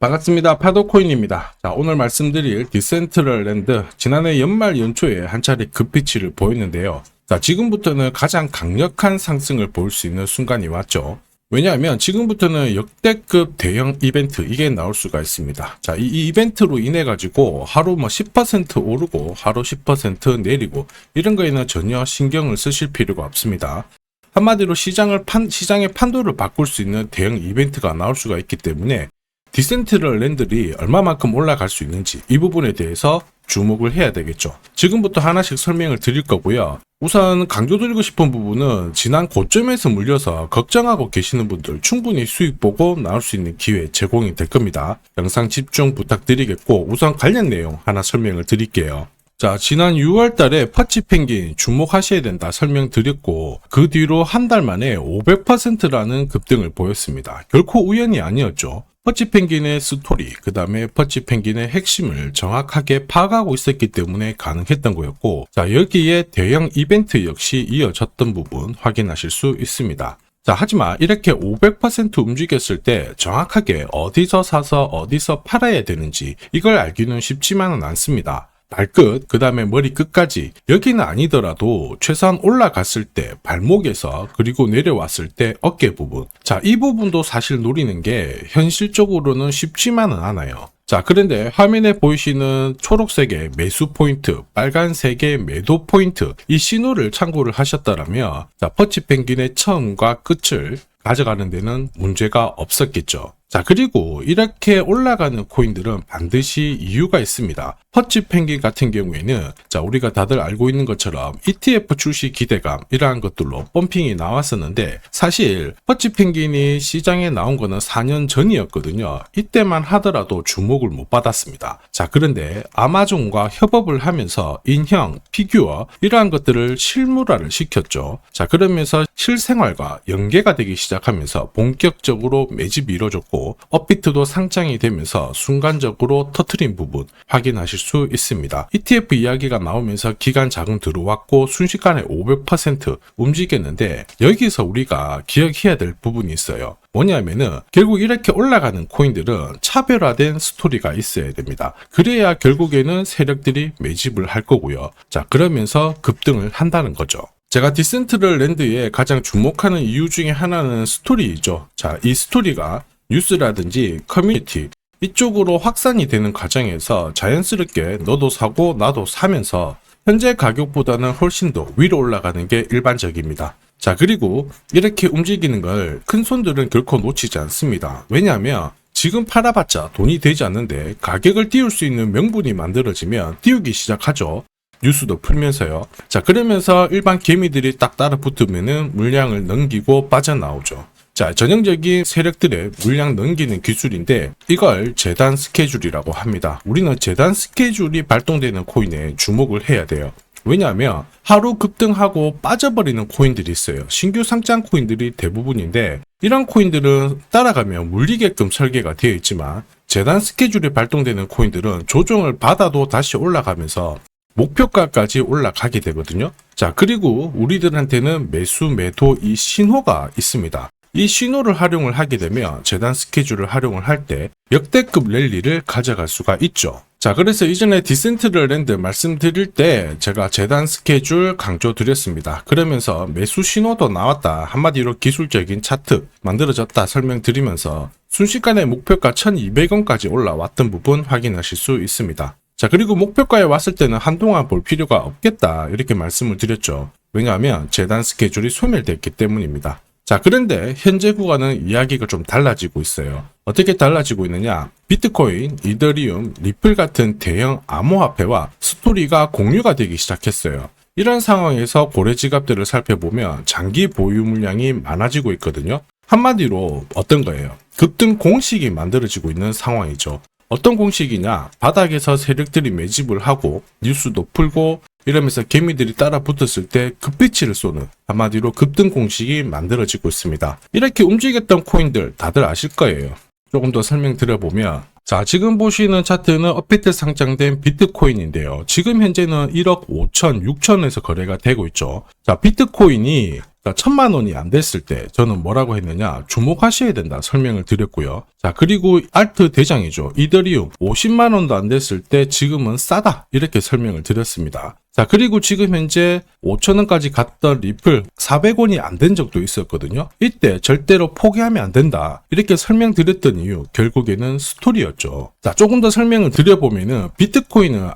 반갑습니다. 파도코인입니다. 자, 오늘 말씀드릴 디센트럴랜드 지난해 연말 연초에 한 차례 급비치를 보였는데요. 자, 지금부터는 가장 강력한 상승을 볼 수 있는 순간이 왔죠. 왜냐하면 지금부터는 역대급 대형 이벤트 이게 나올 수가 있습니다. 자, 이 이벤트로 인해 가지고 하루 10% 오르고 하루 10% 내리고 이런 거에는 전혀 신경을 쓰실 필요가 없습니다. 한마디로 시장의 판도를 바꿀 수 있는 대형 이벤트가 나올 수가 있기 때문에 디센트럴랜드들이 얼마만큼 올라갈 수 있는지 이 부분에 대해서 주목을 해야 되겠죠. 지금부터 하나씩 설명을 드릴 거고요. 우선 강조드리고 싶은 부분은 지난 고점에서 물려서 걱정하고 계시는 분들 충분히 수익 보고 나올 수 있는 기회 제공이 될 겁니다. 영상 집중 부탁드리겠고 우선 관련 내용 하나 설명을 드릴게요. 자, 지난 6월 달에 퍼치펭귄 주목하셔야 된다 설명드렸고 그 뒤로 한 달 만에 500%라는 급등을 보였습니다. 결코 우연이 아니었죠. 퍼치펭귄의 스토리, 그 다음에 퍼치펭귄의 핵심을 정확하게 파악하고 있었기 때문에 가능했던 거였고, 자, 여기에 대형 이벤트 역시 이어졌던 부분 확인하실 수 있습니다. 자, 하지만 이렇게 500% 움직였을 때 정확하게 어디서 사서 어디서 팔아야 되는지 이걸 알기는 쉽지만은 않습니다. 발끝, 그 다음에 머리 끝까지 여기는 아니더라도 최소한 올라갔을 때 발목에서 그리고 내려왔을 때 어깨 부분, 자, 이 부분도 사실 노리는 게 현실적으로는 쉽지만은 않아요. 자, 그런데 화면에 보이시는 초록색의 매수 포인트, 빨간색의 매도 포인트, 이 신호를 참고를 하셨다면 자, 퍼치펭귄의 처음과 끝을 가져가는 데는 문제가 없었겠죠. 자, 그리고 이렇게 올라가는 코인들은 반드시 이유가 있습니다. 퍼치펭귄 같은 경우에는 자, 우리가 다들 알고 있는 것처럼 ETF 출시 기대감 이러한 것들로 펌핑이 나왔었는데 사실 퍼치펭귄이 시장에 나온 거는 4년 전이었거든요. 이때만 하더라도 주목을 못 받았습니다. 자, 그런데 아마존과 협업을 하면서 인형, 피규어 이러한 것들을 실물화를 시켰죠. 자, 그러면서 실생활과 연계가 되기 시작하면서 본격적으로 매집이 이루어졌고 업비트도 상장이 되면서 순간적으로 터트린 부분 확인하실 수 있습니다. ETF 이야기가 나오면서 기관 자금 들어왔고 순식간에 500% 움직였는데 여기서 우리가 기억해야 될 부분이 있어요. 뭐냐면은 결국 이렇게 올라가는 코인들은 차별화된 스토리가 있어야 됩니다. 그래야 결국에는 세력들이 매집을 할 거고요. 자, 그러면서 급등을 한다는 거죠. 제가 디센트럴랜드에 가장 주목하는 이유 중에 하나는 스토리이죠. 자, 이 스토리가 뉴스라든지 커뮤니티 이쪽으로 확산이 되는 과정에서 자연스럽게 너도 사고 나도 사면서 현재 가격보다는 훨씬 더 위로 올라가는 게 일반적입니다. 자, 그리고 이렇게 움직이는 걸 큰 손들은 결코 놓치지 않습니다. 왜냐하면 지금 팔아봤자 돈이 되지 않는데 가격을 띄울 수 있는 명분이 만들어지면 띄우기 시작하죠. 뉴스도 풀면서요. 자, 그러면서 일반 개미들이 딱 따라 붙으면은 물량을 넘기고 빠져나오죠. 자, 전형적인 세력들의 물량 넘기는 기술인데 이걸 재단 스케줄이라고 합니다. 우리는 재단 스케줄이 발동되는 코인에 주목을 해야 돼요. 왜냐하면 하루 급등하고 빠져버리는 코인들이 있어요. 신규 상장 코인들이 대부분인데 이런 코인들은 따라가면 물리게끔 설계가 되어 있지만 재단 스케줄이 발동되는 코인들은 조정을 받아도 다시 올라가면서 목표가까지 올라가게 되거든요. 자, 그리고 우리들한테는 매수, 매도 이 신호가 있습니다. 이 신호를 활용을 하게 되면 재단 스케줄을 활용을 할 때 역대급 랠리를 가져갈 수가 있죠. 자, 그래서 이전에 디센트럴랜드 말씀드릴 때 제가 재단 스케줄 강조드렸습니다. 그러면서 매수 신호도 나왔다. 한마디로 기술적인 차트 만들어졌다 설명드리면서 순식간에 목표가 1200원까지 올라왔던 부분 확인하실 수 있습니다. 자, 그리고 목표가에 왔을 때는 한동안 볼 필요가 없겠다 이렇게 말씀을 드렸죠. 왜냐하면 재단 스케줄이 소멸됐기 때문입니다. 자, 그런데 현재 구간은 이야기가 좀 달라지고 있어요. 어떻게 달라지고 있느냐? 비트코인, 이더리움, 리플 같은 대형 암호화폐와 스토리가 공유가 되기 시작했어요. 이런 상황에서 고래 지갑들을 살펴보면 장기 보유 물량이 많아지고 있거든요. 한마디로 어떤 거예요? 급등 공식이 만들어지고 있는 상황이죠. 어떤 공식이냐? 바닥에서 세력들이 매집을 하고 뉴스도 풀고 이러면서 개미들이 따라 붙었을 때 급비치를 쏘는 한마디로 급등 공식이 만들어지고 있습니다. 이렇게 움직였던 코인들 다들 아실 거예요. 조금 더 설명드려보면 자, 지금 보시는 차트는 업비트 상장된 비트코인인데요. 지금 현재는 1억 5천, 6천에서 거래가 되고 있죠. 자, 비트코인이 자, 1000만 원이 안 됐을 때 저는 뭐라고 했느냐, 주목하셔야 된다 설명을 드렸고요. 자, 그리고 알트 대장이죠. 이더리움 50만 원도 안 됐을 때 지금은 싸다 이렇게 설명을 드렸습니다. 자, 그리고 지금 현재 5,000원까지 갔던 리플 400원이 안 된 적도 있었거든요. 이때 절대로 포기하면 안 된다 이렇게 설명드렸던 이유, 결국에는 스토리였죠. 자, 조금 더 설명을 드려보면은 비트코인은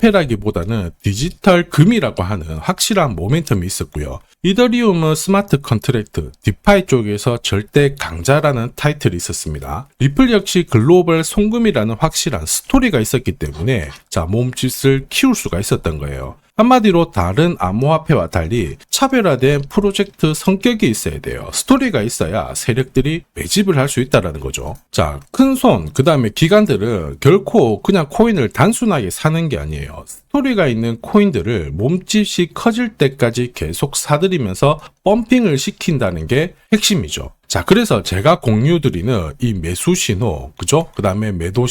암호화폐라기보다는 디지털 금이라고 하는 확실한 모멘텀이 있었고요. 이더리움은 스마트 컨트랙트, 디파이 쪽에서 절대 강자라는 타이틀이 있었습니다. 리플 역시 글로벌 송금이라는 확실한 스토리가 있었기 때문에 자, 몸짓을 키울 수가 있었던 거예요. 한마디로 다른 암호화폐와 달리 차별화된 프로젝트 성격이 있어야 돼요. 스토리가 있어야 세력들이 매집을 할 수 있다는 거죠. 자, 큰손, 그 다음에 기관들은 결코 그냥 코인을 단순하게 사는 게 아니에요. 스토리가 있는 코인들을 몸집이 커질 때까지 계속 사들이면서 펌핑을 시킨다는 게 핵심이죠. 자, 그래서 제가 공유드리는 이 매수 신호, 그죠? 그 다음에 매도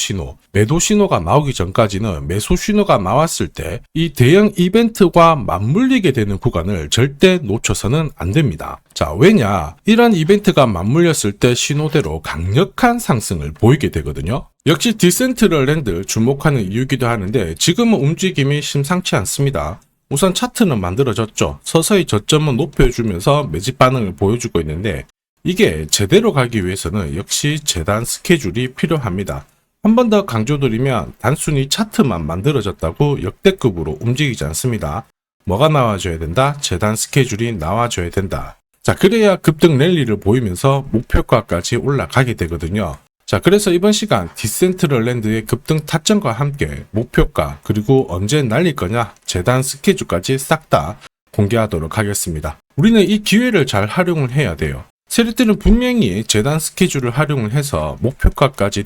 신호가 나오기 전까지는 매수 신호가 나왔을 때 이 대형 이벤트와 맞물리게 되는 구간을 절대 놓쳐서는 안 됩니다. 자, 왜냐? 이런 이벤트가 맞물렸을 때 신호대로 강력한 상승을 보이게 되거든요. 역시 디센트럴랜드 주목하는 이유기도 하는데 지금은 움직임이 심상치 않습니다. 우선 차트는 만들어졌죠. 서서히 저점은 높여주면서 매집 반응을 보여주고 있는데 이게 제대로 가기 위해서는 역시 재단 스케줄이 필요합니다. 한 번 더 강조드리면 단순히 차트만 만들어졌다고 역대급으로 움직이지 않습니다. 뭐가 나와줘야 된다? 재단 스케줄이 나와줘야 된다. 자, 그래야 급등 랠리를 보이면서 목표가까지 올라가게 되거든요. 자, 그래서 이번 시간 디센트럴랜드의 급등 타점과 함께 목표가 그리고 언제 날릴 거냐 재단 스케줄까지 싹 다 공개하도록 하겠습니다. 우리는 이 기회를 잘 활용을 해야 돼요. 세력들은 분명히 재단 스케줄을 활용을 해서 목표가까지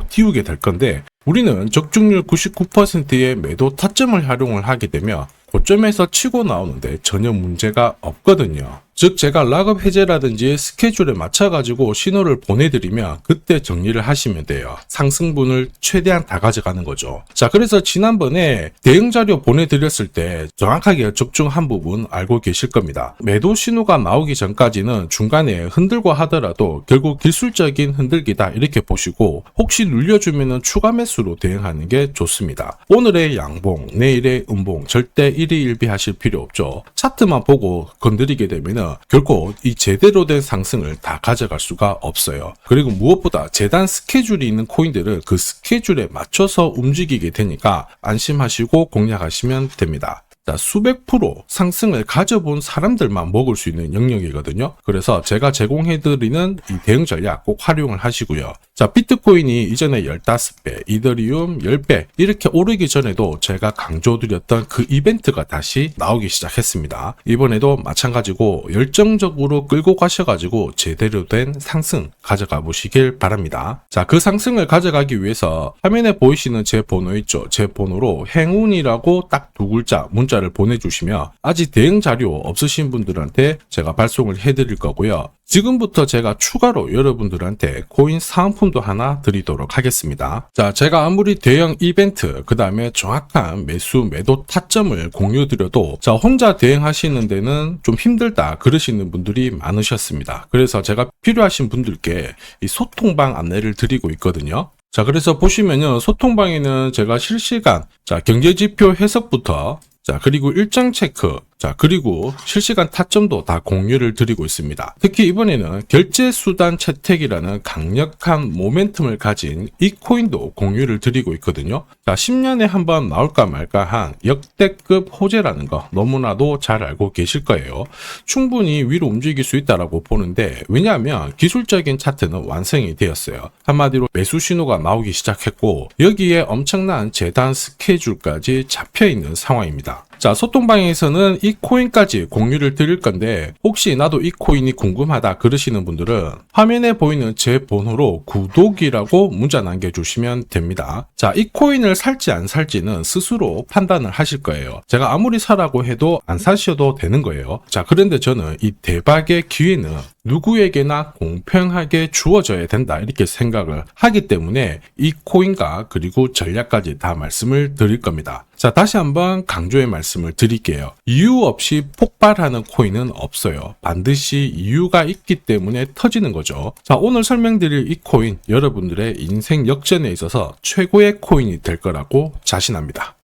띄우게 될 건데 우리는 적중률 99%의 매도 타점을 활용을 하게 되면 고점에서 치고 나오는데 전혀 문제가 없거든요. 즉 제가 락업 해제라든지 스케줄에 맞춰가지고 신호를 보내드리면 그때 정리를 하시면 돼요. 상승분을 최대한 다 가져가는 거죠. 자, 그래서 지난번에 대응 자료 보내드렸을 때 정확하게 적중한 부분 알고 계실 겁니다. 매도 신호가 나오기 전까지는 중간에 흔들고 하더라도 결국 기술적인 흔들기다 이렇게 보시고 혹시 눌려주면 추가 매수로 대응하는 게 좋습니다. 오늘의 양봉, 내일의 음봉 절대 일희일비하실 필요 없죠. 차트만 보고 건드리게 되면 결코 이 제대로 된 상승을 다 가져갈 수가 없어요. 그리고 무엇보다 재단 스케줄이 있는 코인들은 그 스케줄에 맞춰서 움직이게 되니까 안심하시고 공략하시면 됩니다. 자, 수백 프로 상승을 가져본 사람들만 먹을 수 있는 영역이거든요. 그래서 제가 제공해드리는 이 대응 전략 꼭 활용을 하시고요. 자, 비트코인이 이전에 15배, 이더리움 10배 이렇게 오르기 전에도 제가 강조드렸던 그 이벤트가 다시 나오기 시작했습니다. 이번에도 마찬가지고 열정적으로 끌고 가셔가지고 제대로 된 상승 가져가 보시길 바랍니다. 자, 그 상승을 가져가기 위해서 화면에 보이시는 제 번호 있죠. 제 번호로 행운이라고 딱 두 글자 문자를 보내주시면 아직 대응 자료 없으신 분들한테 제가 발송을 해드릴 거고요. 지금부터 제가 추가로 여러분들한테 코인 사은품도 하나 드리도록 하겠습니다. 자, 제가 아무리 대형 이벤트, 그 다음에 정확한 매수, 매도 타점을 공유드려도 자, 혼자 대응하시는 데는 좀 힘들다 그러시는 분들이 많으셨습니다. 그래서 제가 필요하신 분들께 이 소통방 안내를 드리고 있거든요. 자, 그래서 보시면요. 소통방에는 제가 실시간, 자, 경제지표 해석부터 자, 그리고 일정 체크, 자, 그리고 실시간 타점도 다 공유를 드리고 있습니다. 특히 이번에는 결제수단 채택이라는 강력한 모멘텀을 가진 이 코인도 공유를 드리고 있거든요. 자, 10년에 한번 나올까 말까 한 역대급 호재라는 거 너무나도 잘 알고 계실 거예요. 충분히 위로 움직일 수 있다라고 보는데 왜냐하면 기술적인 차트는 완성이 되었어요. 한마디로 매수 신호가 나오기 시작했고 여기에 엄청난 재단 스케줄까지 잡혀있는 상황입니다. 자, 소통방에서는 이 코인까지 공유를 드릴 건데 혹시 나도 이 코인이 궁금하다 그러시는 분들은 화면에 보이는 제 번호로 구독이라고 문자 남겨주시면 됩니다. 자, 이 코인을 살지 안 살지는 스스로 판단을 하실 거예요. 제가 아무리 사라고 해도 안 사셔도 되는 거예요. 자, 그런데 저는 이 대박의 기회는 누구에게나 공평하게 주어져야 된다 이렇게 생각을 하기 때문에 이 코인과 그리고 전략까지 다 말씀을 드릴 겁니다. 자, 다시 한번 강조의 말씀을 드릴게요. 이유 없이 폭발하는 코인은 없어요. 반드시 이유가 있기 때문에 터지는 거죠. 자, 오늘 설명드릴 이 코인 여러분들의 인생 역전에 있어서 최고의 코인이 될 거라고 자신합니다.